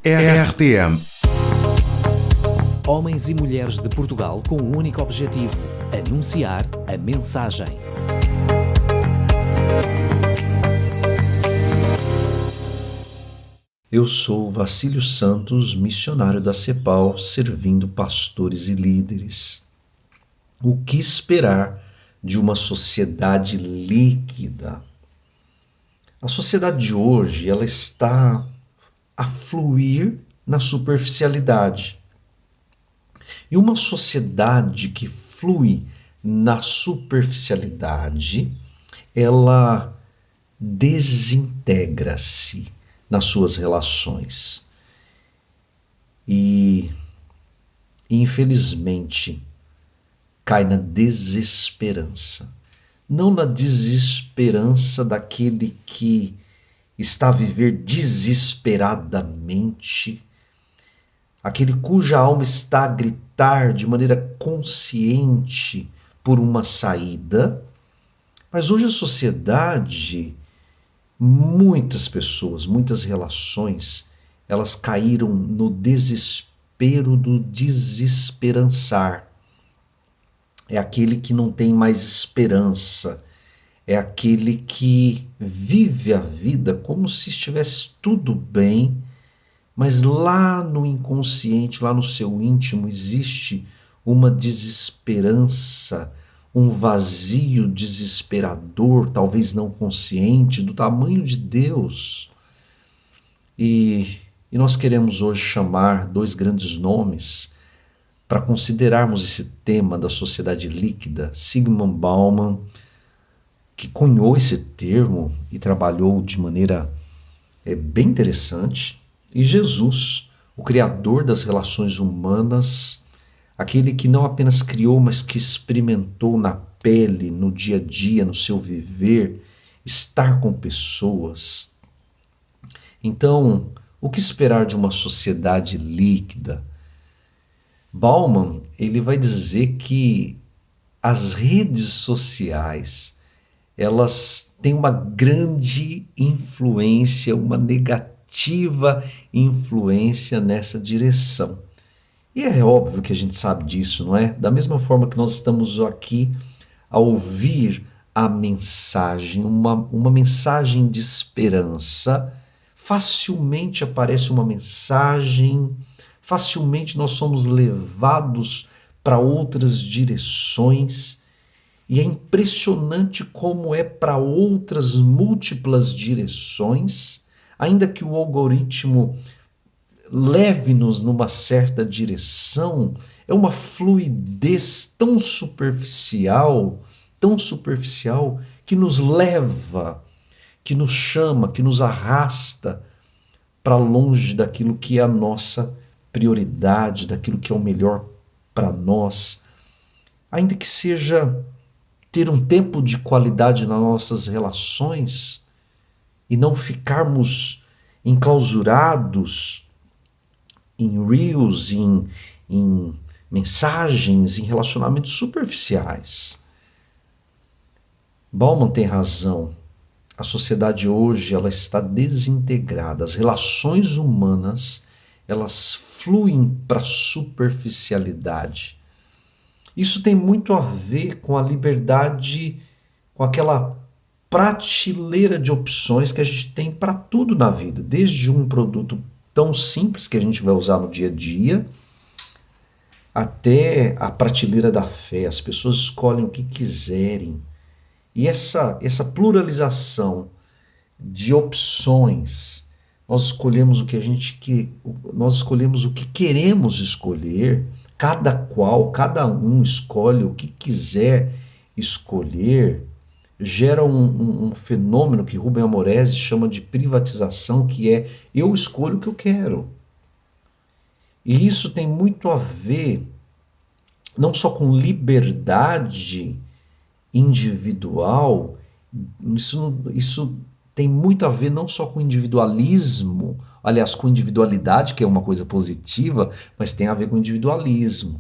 RTM. Homens e mulheres de Portugal com um único objetivo: anunciar a mensagem. Eu sou Vacílio Santos, missionário da CEPAL, servindo pastores e líderes. O que esperar de uma sociedade líquida? A sociedade de hoje, ela está a fluir na superficialidade. E uma sociedade que flui na superficialidade, ela desintegra-se nas suas relações. E, infelizmente, cai na desesperança. Não na desesperança daquele que está a viver desesperadamente, aquele cuja alma está a gritar de maneira consciente por uma saída. Mas hoje a sociedade, muitas pessoas, muitas relações, elas caíram no desespero do desesperançar. É aquele que não tem mais esperança, é aquele que vive a vida como se estivesse tudo bem, mas lá no inconsciente, lá no seu íntimo, existe uma desesperança, um vazio desesperador, talvez não consciente, do tamanho de Deus. E nós queremos hoje chamar dois grandes nomes para considerarmos esse tema da sociedade líquida. Zygmunt Bauman, que cunhou esse termo e trabalhou de maneira bem interessante, e Jesus, o criador das relações humanas, aquele que não apenas criou, mas que experimentou na pele, no dia a dia, no seu viver, estar com pessoas. Então, o que esperar de uma sociedade líquida? Bauman, ele vai dizer que as redes sociais, elas têm uma grande influência, uma negativa influência nessa direção. E é óbvio que a gente sabe disso, não é? Da mesma forma que nós estamos aqui a ouvir a mensagem, uma mensagem de esperança, facilmente aparece uma mensagem, facilmente nós somos levados para outras direções, e é impressionante como é para outras múltiplas direções, ainda que o algoritmo leve-nos numa certa direção, é uma fluidez tão superficial, que nos leva, que nos chama, que nos arrasta para longe daquilo que é a nossa prioridade, daquilo que é o melhor para nós, ainda que seja ter um tempo de qualidade nas nossas relações e não ficarmos enclausurados em reels, em mensagens, em relacionamentos superficiais. Bauman tem razão. A sociedade hoje, ela está desintegrada. As relações humanas, elas fluem para a superficialidade. Isso tem muito a ver com a liberdade, com aquela prateleira de opções que a gente tem para tudo na vida, desde um produto tão simples que a gente vai usar no dia a dia, até a prateleira da fé. As pessoas escolhem o que quiserem. E essa pluralização de opções, nós escolhemos o que nós escolhemos o que queremos escolher, cada um escolhe o que quiser escolher, gera um fenômeno que Rubem Amoresi chama de privatização, que é eu escolho o que eu quero. E isso tem muito a ver não só com liberdade individual, isso tem muito a ver não só com individualismo, aliás, com individualidade, que é uma coisa positiva, mas tem a ver com individualismo,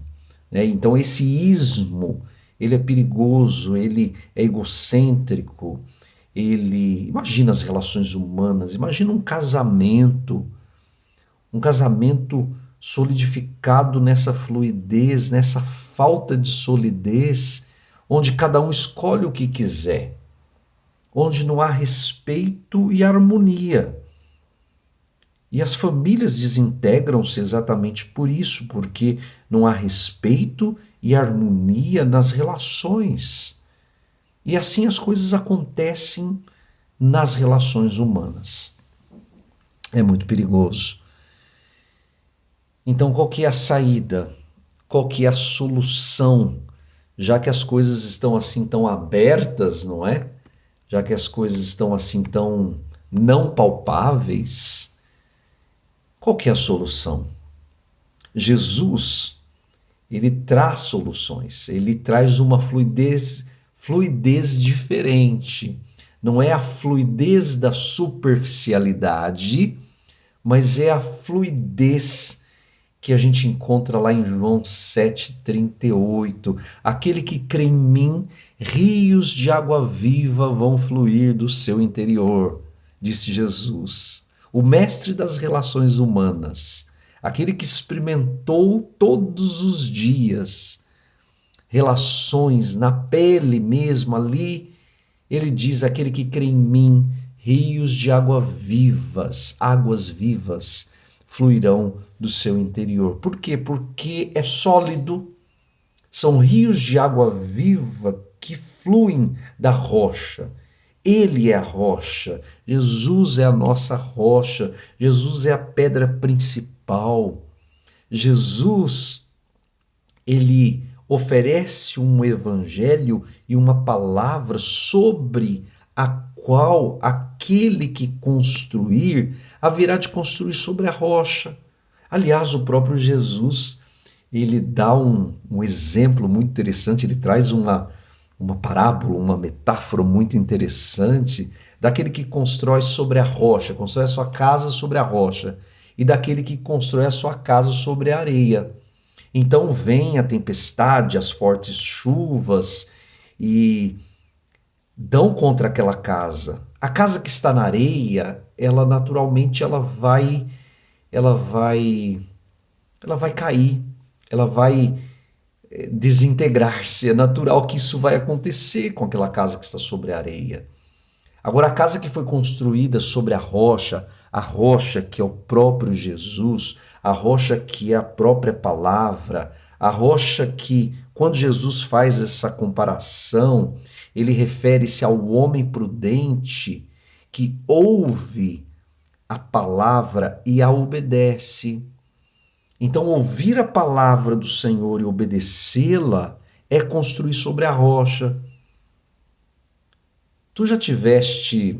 né? Então esse ismo, ele é perigoso, ele é egocêntrico, imagina as relações humanas, imagina um casamento um casamento solidificado nessa fluidez, nessa falta de solidez, onde cada um escolhe o que quiser, onde não há respeito e harmonia. E as famílias desintegram-se exatamente por isso, porque não há respeito e harmonia nas relações. E assim as coisas acontecem nas relações humanas. É muito perigoso. Então, qual que é a saída? Qual que é a solução? Já que as coisas estão assim tão abertas, não é? Já que as coisas estão assim tão não palpáveis, qual que é a solução? Jesus, ele traz soluções, ele traz uma fluidez diferente. Não é a fluidez da superficialidade, mas é a fluidez que a gente encontra lá em João 7,38. Aquele que crê em mim, rios de água viva vão fluir do seu interior, disse Jesus. O mestre das relações humanas, aquele que experimentou todos os dias relações na pele mesmo ali, ele diz: aquele que crê em mim, rios de águas vivas fluirão do seu interior. Por quê? Porque é sólido, são rios de água viva que fluem da rocha. Ele é a rocha, Jesus é a nossa rocha, Jesus é a pedra principal. Jesus, ele oferece um evangelho e uma palavra sobre a qual aquele que construir haverá de construir sobre a rocha. Aliás, o próprio Jesus, ele dá um exemplo muito interessante, ele traz uma parábola, uma metáfora muito interessante daquele que constrói sobre a rocha, constrói a sua casa sobre a rocha, e daquele que constrói a sua casa sobre a areia. Então vem a tempestade, as fortes chuvas e dão contra aquela casa. A casa que está na areia, ela naturalmente ela vai cair, ela vai desintegrar-se. É natural que isso vai acontecer com aquela casa que está sobre a areia. Agora, a casa que foi construída sobre a rocha que é o próprio Jesus, a rocha que é a própria palavra, a rocha que, quando Jesus faz essa comparação, ele refere-se ao homem prudente que ouve a palavra e a obedece. Então, ouvir a palavra do Senhor e obedecê-la é construir sobre a rocha. Tu já tiveste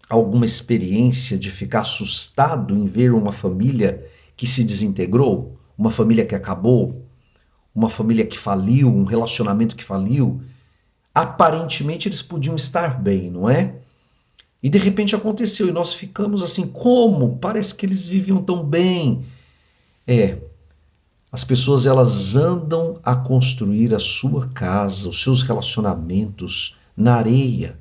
alguma experiência de ficar assustado em ver uma família que se desintegrou? Uma família que acabou? Uma família que faliu? Um relacionamento que faliu? Aparentemente eles podiam estar bem, não é? E de repente aconteceu e nós ficamos assim, como? Parece que eles viviam tão bem. As pessoas elas andam a construir a sua casa, os seus relacionamentos na areia.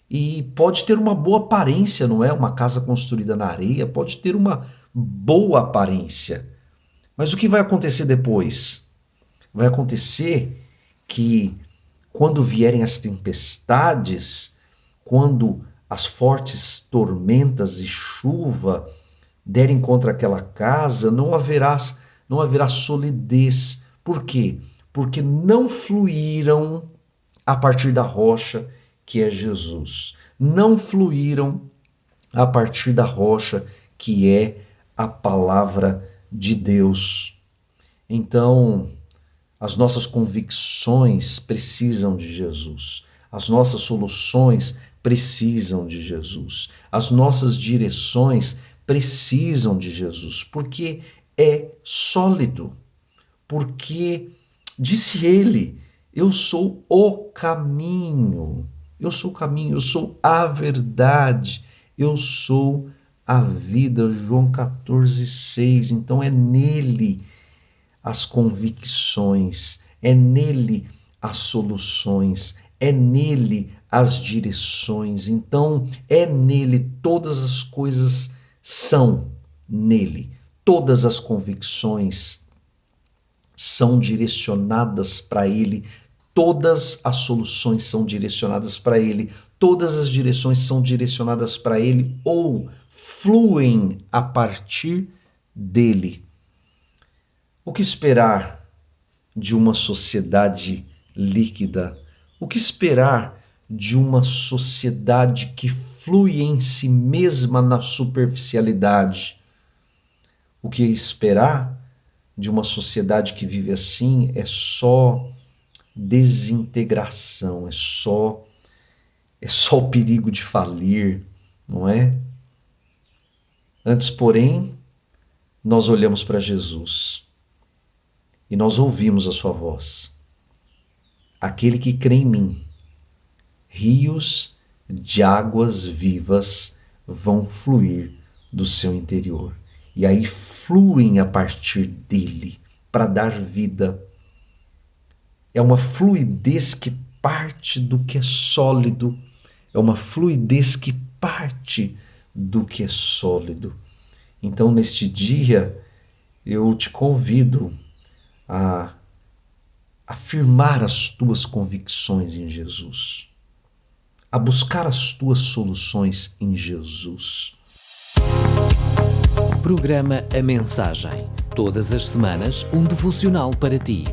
E pode ter uma boa aparência, não é? Uma casa construída na areia pode ter uma boa aparência. Mas o que vai acontecer depois? Vai acontecer que quando vierem as tempestades, quando as fortes tormentas e chuva derem contra aquela casa, não haverá solidez. Por quê? Porque não fluíram a partir da rocha que é Jesus. Não fluíram a partir da rocha que é a palavra de Deus. Então, as nossas convicções precisam de Jesus. As nossas soluções precisam de Jesus. As nossas direções precisam de Jesus, porque é sólido. Porque, disse ele, eu sou o caminho. Eu sou o caminho, eu sou a verdade, eu sou a vida. João 14,6. Então é nele as convicções, é nele as soluções, é nele as direções. Então é nele, todas as coisas são nele. todas as convicções são direcionadas para Ele, todas as soluções são direcionadas para Ele, todas as direções são direcionadas para Ele ou fluem a partir dele. O que esperar de uma sociedade líquida? O que esperar de uma sociedade que flui em si mesma na superficialidade? O que esperar de uma sociedade que vive assim é só desintegração, é só o perigo de falir, não é? Antes, porém, nós olhamos para Jesus e nós ouvimos a sua voz. Aquele que crê em mim, rios de águas vivas vão fluir do seu interior. E aí fluem a partir dele para dar vida. É uma fluidez que parte do que é sólido, é uma fluidez que parte do que é sólido. Então, neste dia, eu te convido a afirmar as tuas convicções em Jesus, a buscar as tuas soluções em Jesus. Programa A Mensagem. Todas as semanas, um devocional para ti.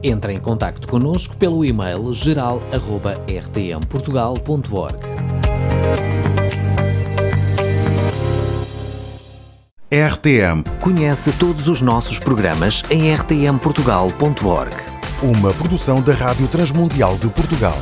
Entre em contacto connosco pelo e-mail geral@rtmportugal.org. RTM, Conhece todos os nossos programas em rtmportugal.org. uma produção da Rádio Transmundial de Portugal.